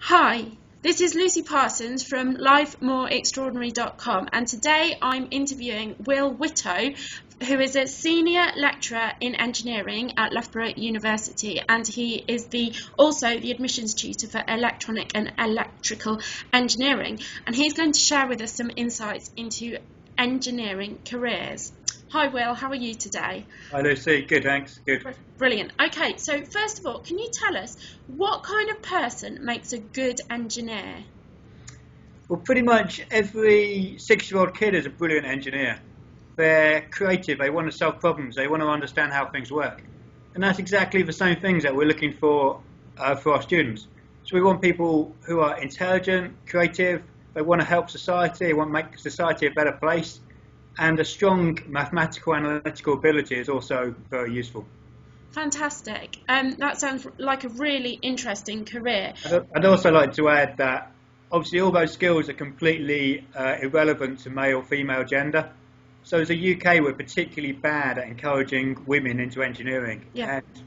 Hi, this is Lucy Parsons from LifeMoreExtraordinary.com, and today I'm interviewing Will Whitto, who is a senior lecturer in engineering at Loughborough University, and he is also the admissions tutor for electronic and electrical engineering, and he's going to share with us some insights into engineering careers. Hi Will, how are you today? Hi Lucy, good, thanks, good. Brilliant. Okay, so first of all, can you tell us what kind of person makes a good engineer? Well, pretty much every 6-year-old kid is a brilliant engineer. They're creative, they want to solve problems, they want to understand how things work. And that's exactly the same things that we're looking for our students. So we want people who are intelligent, creative, they want to help society, they want to make society a better place. And a strong mathematical and analytical ability is also very useful. Fantastic. That sounds like a really interesting career. I'd also like to add that obviously all those skills are completely irrelevant to male or female gender. So as a UK, we're particularly bad at encouraging women into engineering. Yeah. And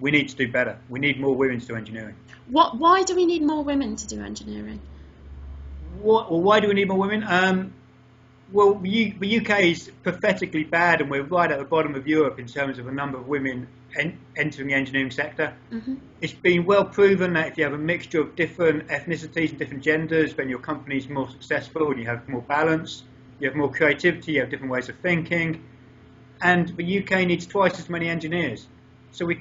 we need to do better. We need more women to do engineering. Why do we need more women to do engineering? Why do we need more women? Well, the UK is pathetically bad, and we're right at the bottom of Europe in terms of the number of women entering the engineering sector. Mm-hmm. It's been well proven that if you have a mixture of different ethnicities and different genders, then your company is more successful and you have more balance, you have more creativity, you have different ways of thinking. And the UK needs twice as many engineers. So we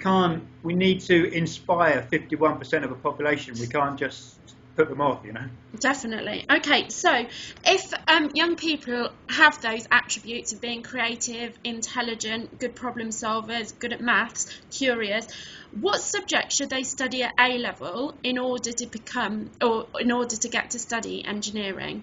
need to inspire 51% of the population. We can't just put them off, you know. Definitely. Okay, so if young people have those attributes of being creative, intelligent, good problem solvers, good at maths, curious, what subject should they study at A level in order to get to study engineering?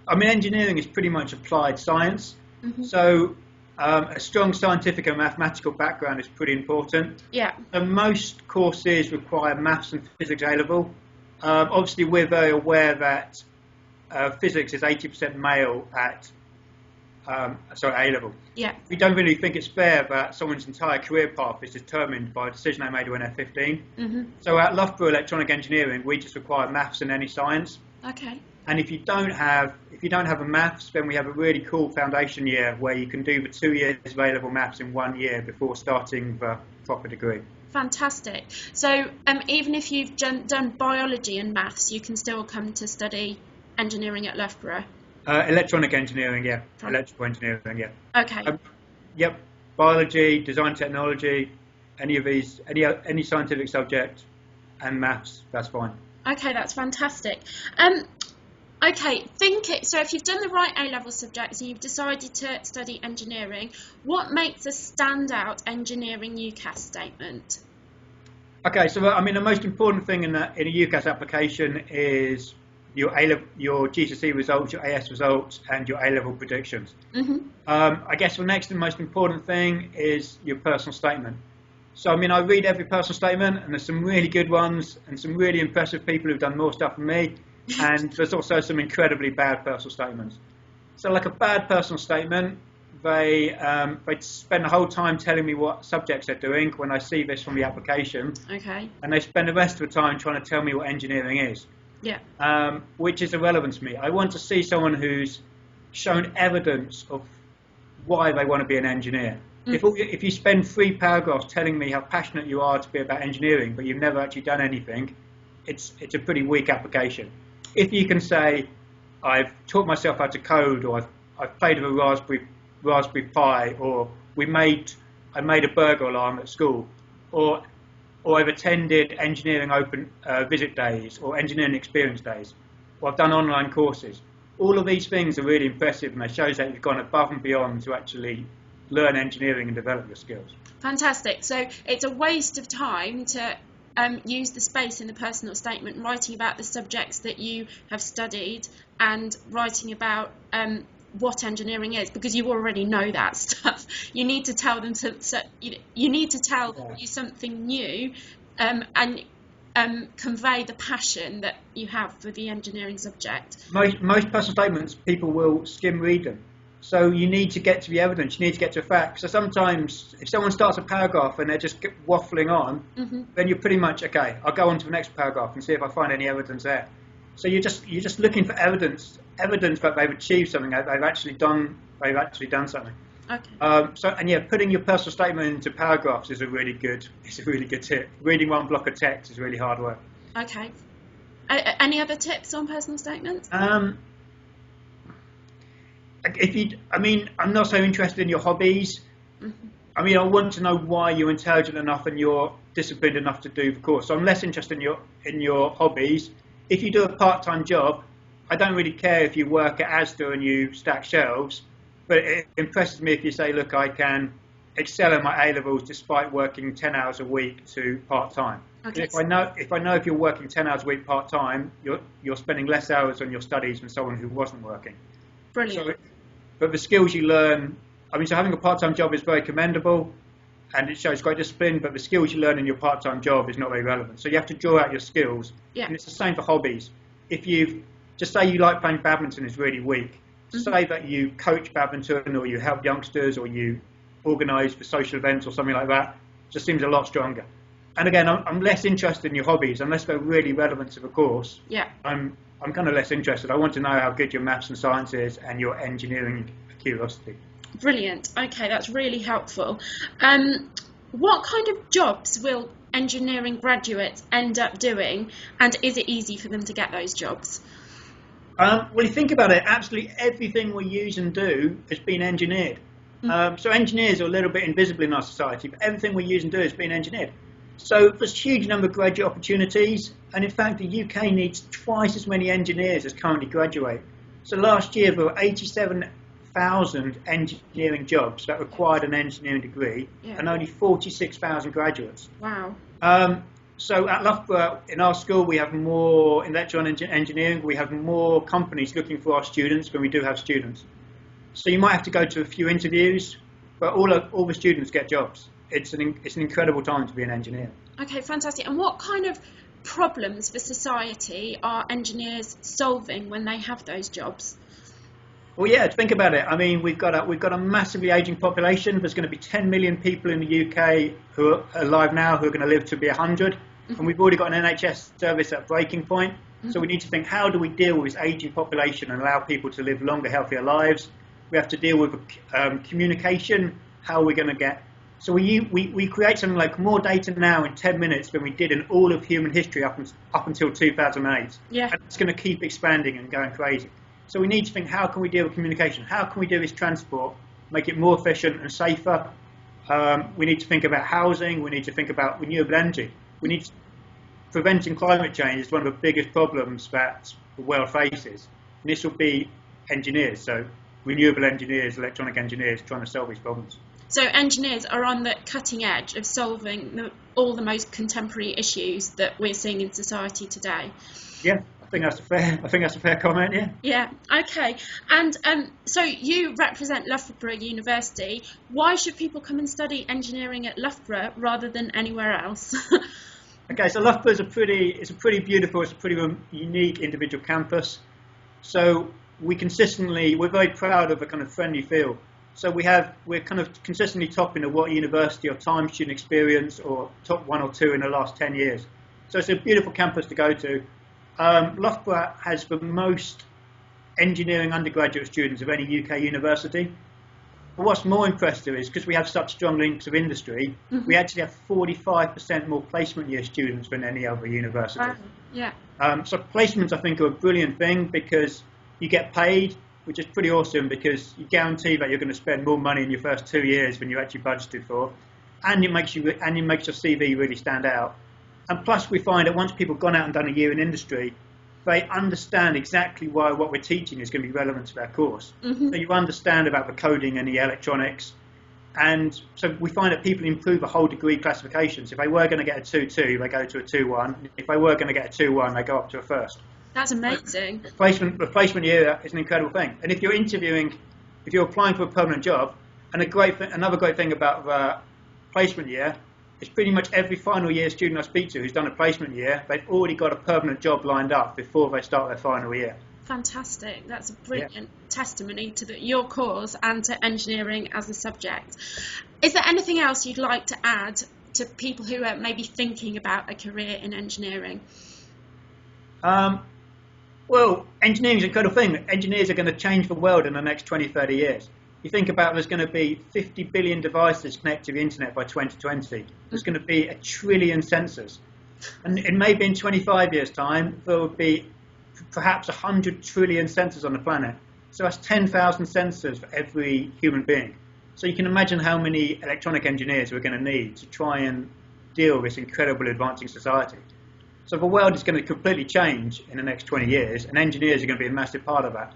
Engineering is pretty much applied science. Mm-hmm. So a strong scientific and mathematical background is pretty important. Yeah. And most courses require maths and physics A level. Obviously, we're very aware that physics is 80% male at A level. Yeah. We don't really think it's fair that someone's entire career path is determined by a decision they made when they're 15. Mm-hmm. So at Loughborough Electronic Engineering, we just require maths and any science. Okay. And if you don't have a maths, then we have a really cool foundation year where you can do the 2 years of A-level maths in 1 year before starting the proper degree. Fantastic. So even if you've done biology and maths, you can still come to study engineering at Loughborough? Electronic engineering, yeah. Electrical engineering, yeah. Okay. Yep. Biology, design technology, any of these, any scientific subject, and maths, that's fine. Okay, that's fantastic. Okay, so if you've done the right A-level subjects and you've decided to study engineering, what makes a standout engineering UCAS statement? Okay, so the most important thing in a UCAS application is your GCSE results, your AS results, and your A-level predictions. Mm-hmm. I guess the next and most important thing is your personal statement. So I read every personal statement, and there's some really good ones and some really impressive people who've done more stuff than me. And there's also some incredibly bad personal statements. So like a bad personal statement, they spend the whole time telling me what subjects they're doing when I see this from the application. Okay. And they spend the rest of the time trying to tell me what engineering is. Yeah. Which is irrelevant to me. I want to see someone who's shown evidence of why they want to be an engineer. If you spend 3 paragraphs telling me how passionate you are to be about engineering, but you've never actually done anything, it's a pretty weak application. If you can say, I've taught myself how to code, or I've played with a Raspberry Pi, or I made a burglar alarm at school, or I've attended engineering open visit days or engineering experience days, or I've done online courses. All of these things are really impressive, and it shows that you've gone above and beyond to actually learn engineering and develop your skills. Fantastic. So it's a waste of time to use the space in the personal statement writing about the subjects that you have studied and writing about what engineering is, because you already know that stuff. You need to tell them you need to tell you something new and convey the passion that you have for the engineering subject. Most personal statements, people will skim read them. So you need to get to the evidence, you need to get to facts. So sometimes if someone starts a paragraph and they're just waffling on, then you're pretty much, okay, I'll go on to the next paragraph and see if I find any evidence there. So you're just looking for evidence that they've achieved something, that they've actually done something. Okay. Putting your personal statement into paragraphs is a really good tip. Reading one block of text is really hard work. Okay. Any other tips on personal statements? I'm not so interested in your hobbies. I want to know why you're intelligent enough and you're disciplined enough to do the course. So I'm less interested in your hobbies. If you do a part-time job, I don't really care if you work at Asda and you stack shelves, but it impresses me if you say, look, I can excel in my A-levels despite working 10 hours a week to part-time. Okay. If I know if you're working 10 hours a week part-time, you're spending less hours on your studies than someone who wasn't working. Brilliant. But the skills you learn, so having a part-time job is very commendable and it shows great discipline, but the skills you learn in your part-time job is not very relevant. So you have to draw out your skills. Yeah. And it's the same for hobbies. If you just say you like playing badminton is really weak, say that you coach badminton or you help youngsters or you organise for social events or something like that, just seems a lot stronger. And again, I'm less interested in your hobbies unless they're really relevant to the course. Yeah. I'm kind of less interested. I want to know how good your maths and science is and your engineering curiosity. Brilliant. Okay, that's really helpful. What kind of jobs will engineering graduates end up doing, and is it easy for them to get those jobs? Well, you think about it, absolutely everything we use and do has been engineered. So engineers are a little bit invisible in our society, but everything we use and do has been engineered. So there's a huge number of graduate opportunities, and in fact the UK needs twice as many engineers as currently graduate. So last year there were 87,000 engineering jobs that required an engineering degree, and only 46,000 graduates. Wow. So at Loughborough, in our school, we have more electrical engineering. We have more companies looking for our students than we do have students. So you might have to go to a few interviews, but all the students get jobs. It's an incredible time to be an engineer. Okay, fantastic. And what kind of problems for society are engineers solving when they have those jobs? Well, yeah, think about it. We've got a massively ageing population. There's going to be 10 million people in the UK who are alive now who are going to live to be 100. And we've already got an NHS service at breaking point. So we need to think, how do we deal with this ageing population and allow people to live longer, healthier lives? We have to deal with communication. How are we going to get... So we create something like more data now in 10 minutes than we did in all of human history up until 2008. Yeah. And it's going to keep expanding and going crazy. So we need to think, how can we deal with communication? How can we do this transport, make it more efficient and safer? We need to think about housing. We need to think about renewable energy. Preventing climate change is one of the biggest problems that the world faces. And this will be engineers, so renewable engineers, electronic engineers trying to solve these problems. So engineers are on the cutting edge of solving all the most contemporary issues that we're seeing in society today. Yeah, I think that's a fair comment. Yeah. Yeah. Okay. And so you represent Loughborough University. Why should people come and study engineering at Loughborough rather than anywhere else? Okay, so Loughborough is a pretty beautiful, it's a pretty unique individual campus. So we're very proud of a kind of friendly feel. So we're kind of consistently top in the What University or Time student experience, or top 1 or 2 in the last 10 years. So it's a beautiful campus to go to. Loughborough has the most engineering undergraduate students of any UK university. But what's more impressive is, because we have such strong links of industry, we actually have 45% more placement year students than any other university. Wow. Yeah. So placements, I think, are a brilliant thing because you get paid, which is pretty awesome because you guarantee that you're going to spend more money in your first 2 years than you actually budgeted for, and it makes your CV really stand out. And plus, we find that once people have gone out and done a year in industry, they understand exactly why what we're teaching is going to be relevant to their course. So you understand about the coding and the electronics. And so we find that people improve a whole degree classifications. If they were going to get a 2-2, they go to a 2-1. If they were going to get a 2-1, they go up to a first. That's amazing. The placement year is an incredible thing. And if you're applying for a permanent job, and another great thing about the placement year, it's pretty much every final year student I speak to who's done a placement year, they've already got a permanent job lined up before they start their final year. Fantastic. That's a brilliant testimony to your cause and to engineering as a subject. Is there anything else you'd like to add to people who are maybe thinking about a career in engineering? Well, engineering is an incredible thing. Engineers are going to change the world in the next 20, 30 years. You think about there's going to be 50 billion devices connected to the internet by 2020. There's going to be 1 trillion sensors. And it may be in 25 years' time, there will be perhaps 100 trillion sensors on the planet. So that's 10,000 sensors for every human being. So you can imagine how many electronic engineers we're going to need to try and deal with this incredible advancing society. So the world is going to completely change in the next 20 years, and engineers are going to be a massive part of that.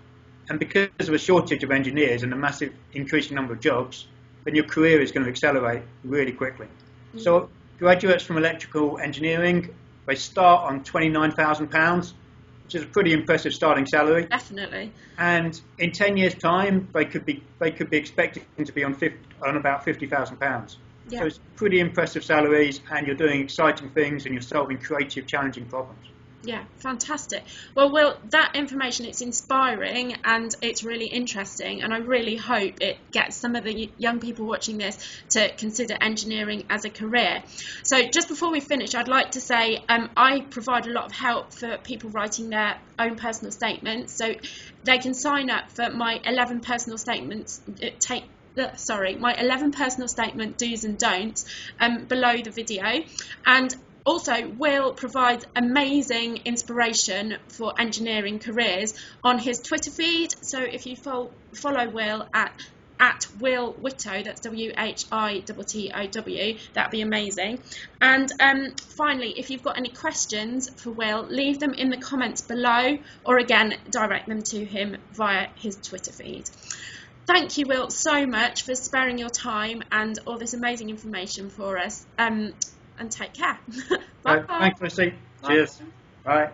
And because of a shortage of engineers and a massive increasing number of jobs, then your career is going to accelerate really quickly. So graduates from electrical engineering, they start on £29,000, which is a pretty impressive starting salary. Definitely. And in 10 years' time, they could be expecting to be on about £50,000. Yeah. So it's pretty impressive salaries, and you're doing exciting things, and you're solving creative, challenging problems. Yeah, fantastic. Well, Will, that information, it's inspiring and it's really interesting, and I really hope it gets some of the young people watching this to consider engineering as a career. So just before we finish, I'd like to say I provide a lot of help for people writing their own personal statements, so they can sign up for my 11 personal statements, my 11 personal statement do's and don'ts below the video. And also, Will provides amazing inspiration for engineering careers on his Twitter feed. So if you follow Will at Will Whittow, that's WHITTOW, that'd be amazing. And finally, if you've got any questions for Will, leave them in the comments below, or again, direct them to him via his Twitter feed. Thank you, Will, so much for sparing your time and all this amazing information for us. And take care. Bye. Thanks, Lucy. Cheers. Bye.